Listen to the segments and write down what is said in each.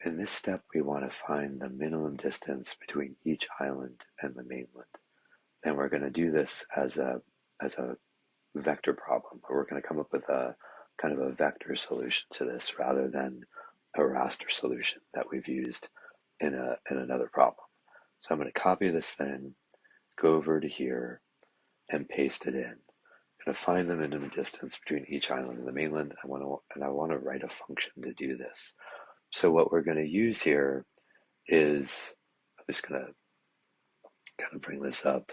In this step, we want to find the minimum distance between each island and the mainland. And we're going to do this as a vector problem, where we're going to come up with a kind of a vector solution to this rather than a raster solution that we've used in another problem. So I'm going to copy this thing, go over to here, and paste it in. I'm going to find the minimum distance between each island and the mainland. I want to write a function to do this. So what we're going to use here is, I'm just going to kind of bring this up,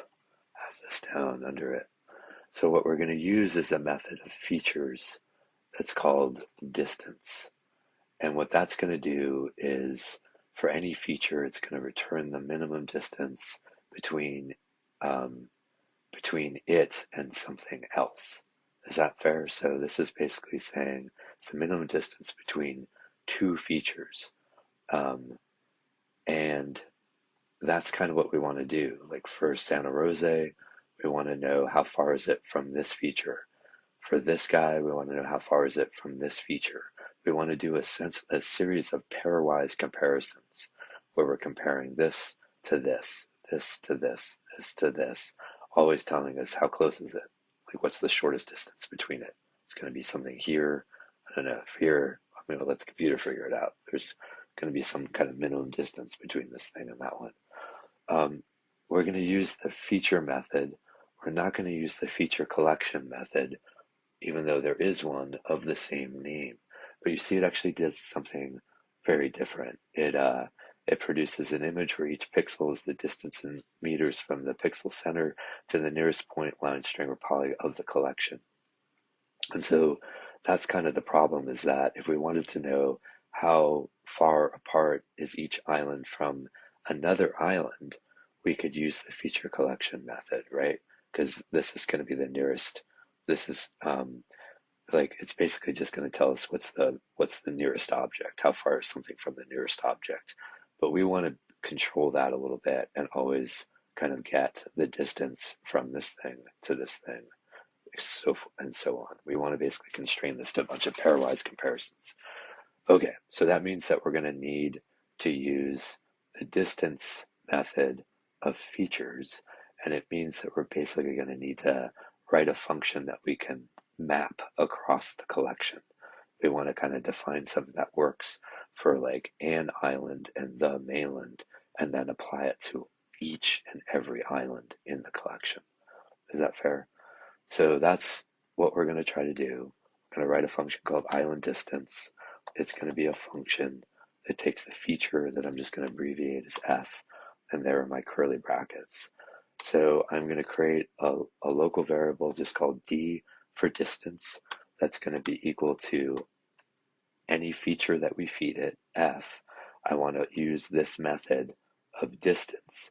have this down under it. So what we're going to use is a method of features that's called distance. And what that's going to do is, for any feature, it's going to return the minimum distance between um, between it and something else. Is that fair? So this is basically saying it's the minimum distance between two features. Um, and that's kind of what we want to do. Like for Santa Rosa, we want to know how far is it from this feature. For this guy, we want to know how far is it from this feature. We want to do a series of pairwise comparisons where we're comparing this to this, this to this, this to this, always telling us how close is it. Like what's the shortest distance between it. It's going to be something here. I don't know, if here, I'm going to let the computer figure it out. There's going to be some kind of minimum distance between this thing and that one. Um, we're going to use the feature method. We're not going to use the feature collection method, even though there is one of the same name. But you see, it actually does something very different. It produces an image where each pixel is the distance in meters from the pixel center to the nearest point, line, string, or poly of the collection. And so that's kind of the problem, is that if we wanted to know how far apart is each island from another island, we could use the feature collection method, right? Because this is going to be the nearest. This is like, it's basically just going to tell us what's the nearest object, how far is something from the nearest object. But we want to control that a little bit and always kind of get the distance from this thing to this thing, so and so on. We want to basically constrain this to a bunch of pairwise comparisons. Okay, so that means that we're going to need to use the distance method of features, and it means that we're basically going to need to write a function that we can map across the collection. We want to kind of define something that works for like an island and the mainland, and then apply it to each and every island in the collection. Is that fair? So that's what we're going to try to do. We're going to write a function called island distance. It's going to be a function that takes the feature that I'm just going to abbreviate as f, and there are my curly brackets. So I'm going to create a local variable just called d for distance. That's going to be equal to any feature that we feed it, f. I want to use this method of distance.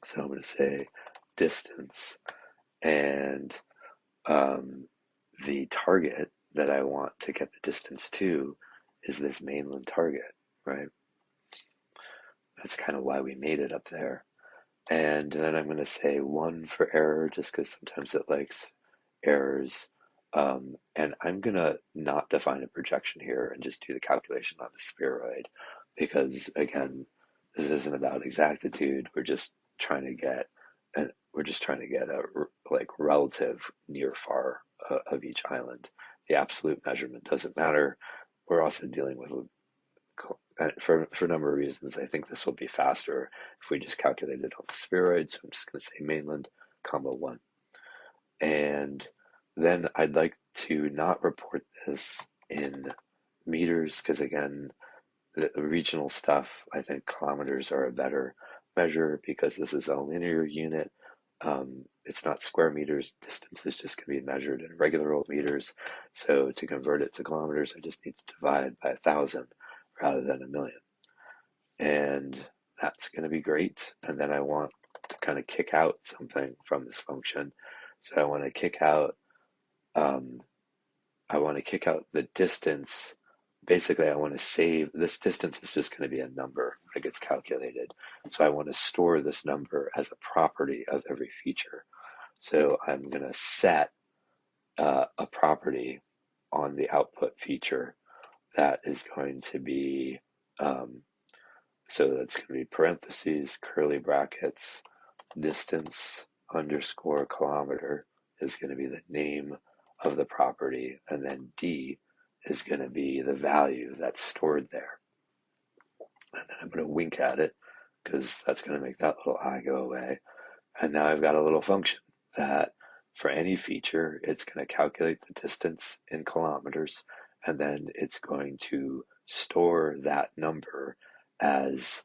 So I'm going to say distance, and um, the target that I want to get the distance to is this mainland target, right? That's kind of why we made it up there. And then I'm going to say 1 for error, just because sometimes it likes errors. And I'm going to not define a projection here and just do the calculation on the spheroid, because again, this isn't about exactitude. We're just trying to get a like relative near far of each island. The absolute measurement doesn't matter. We're also dealing with, for a number of reasons, I think this will be faster if we just calculate it on the spheroid. So I'm just going to say mainland, comma 1. And then I'd like to not report this in meters, because again, the regional stuff, I think kilometers are a better measure because this is a linear unit. It's not square meters. Distance is just going to be measured in regular old meters. So to convert it to kilometers, I just need to divide by 1,000 rather than a million. And that's going to be great. And then I want to kind of kick out something from this function. So I want to kick out the distance. Basically, I want to save this distance. Is just going to be a number that gets calculated. So I want to store this number as a property of every feature. So I'm going to set a property on the output feature that is going to be, so that's going to be parentheses, curly brackets, distance underscore kilometer is going to be the name of the property, and then D is going to be the value that's stored there. And then I'm going to wink at it because that's going to make that little I go away. And now I've got a little function that for any feature, it's going to calculate the distance in kilometers, and then it's going to store that number as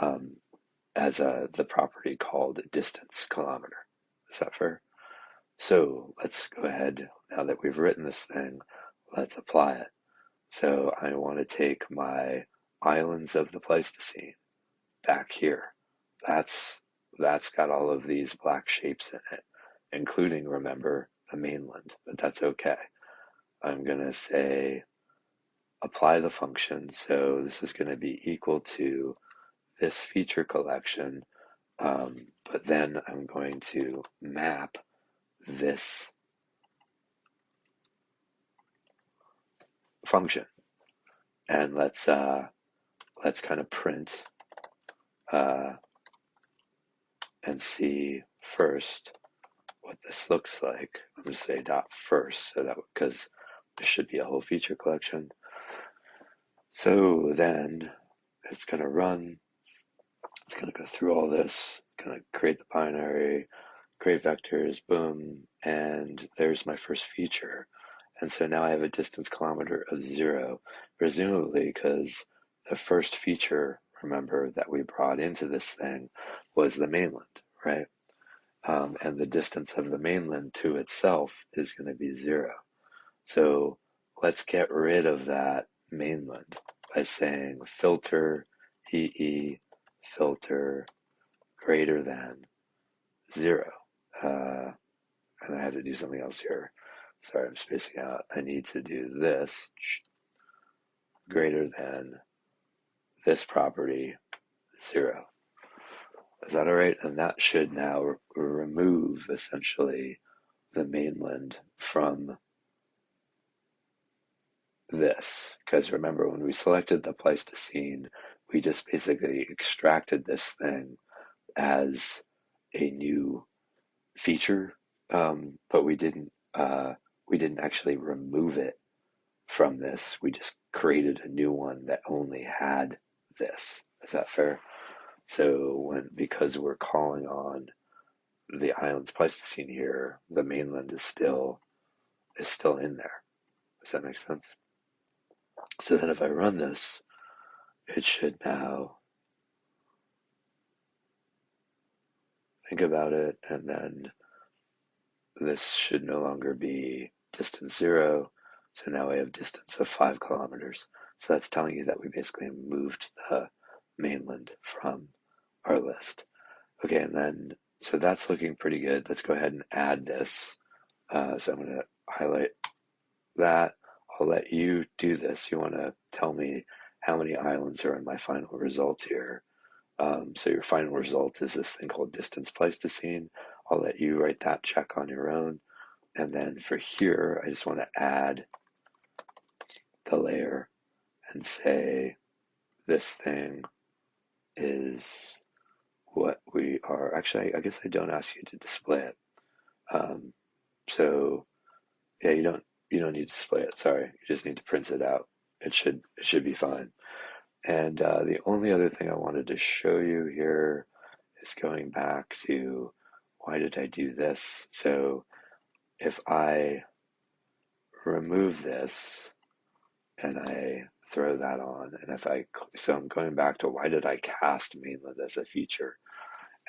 the property called distance kilometer. Is that fair? So let's go ahead, now that we've written this thing, let's apply it. So I want to take my islands of the Pleistocene back here. That's got all of these black shapes in it, including, remember, the mainland, but that's okay. I'm going to say apply the function. So this is going to be equal to this feature collection, but then I'm going to map this function, and let's kind of print and see first what this looks like. I'm going to say dot first, so that because this should be a whole feature collection. So then it's going to run. It's going to go through all this, going to create the binary, create vectors, boom, and there's my first feature. And so now I have a distance kilometer of 0, presumably because the first feature, remember, that we brought into this thing was the mainland, right? And the distance of the mainland to itself is going to be 0. So let's get rid of that mainland by saying filter EE filter greater than 0. And I had to do something else here. Sorry, I'm spacing out. I need to do this greater than this property 0. Is that all right? And that should now remove essentially the mainland from this. Because remember, when we selected the Pleistocene, we just basically extracted this thing as a new feature, but we didn't actually remove it from this. We just created a new one that only had this. Is that fair? So because we're calling on the islands Pleistocene here, the mainland is still in there. Does that make sense? So then if I run this, it should now think about it, and then this should no longer be distance 0. So now we have distance of 5 kilometers. So that's telling you that we basically moved the mainland from our list. Okay, and then, so that's looking pretty good. Let's go ahead and add this. So I'm going to highlight that. I'll let you do this. You want to tell me how many islands are in my final result here. So your final result is this thing called distance Pleistocene. I'll let you write that check on your own. And then for here, I just want to add the layer and say this thing is what we are. Actually, I guess I don't ask you to display it. So yeah, you don't need to display it. Sorry, you just need to print it out. It should be fine. And the only other thing I wanted to show you here is going back to why did I do this? So if I remove this and I throw that on, and so I'm going back to why did I cast mainland as a feature?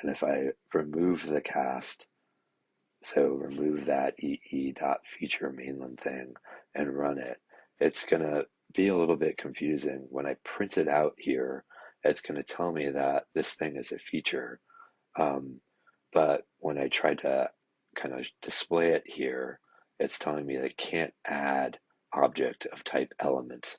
And if I remove the cast, so remove that EE.feature mainland thing and run it, it's going to be a little bit confusing. When I print it out here, it's going to tell me that this thing is a feature. But when I try to kind of display it here, it's telling me that it can't add object of type element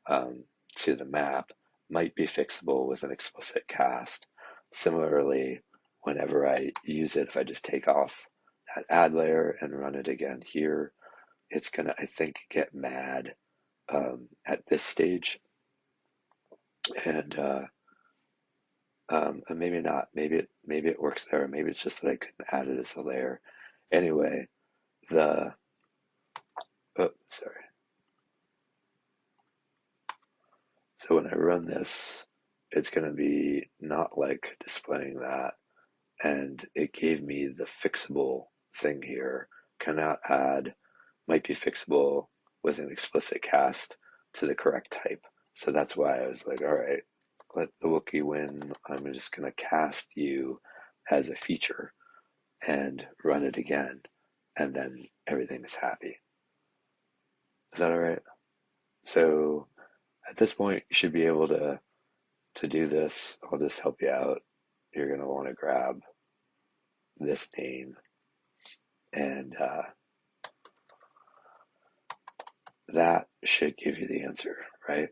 to the map. Might be fixable with an explicit cast. Similarly, whenever I use it, if I just take off that add layer and run it again here, it's gonna, I think, get mad at this stage, and and maybe not. Maybe it works there. Maybe it's just that I couldn't add it as a layer. Anyway, the oh sorry. So when I run this, it's going to be not like displaying that, and it gave me the fixable thing here. Cannot add, might be fixable with an explicit cast to the correct type. So that's why I was like, all right, let the Wookiee win. I'm just going to cast you as a feature and run it again, and then everything is happy. Is that all right? So at this point, you should be able to do this. I'll just help you out. You're going to want to grab this name, and that should give you the answer, right?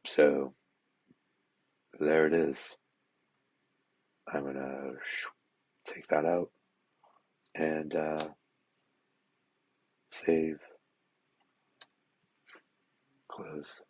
So there it is. I'm going to take that out and save, close.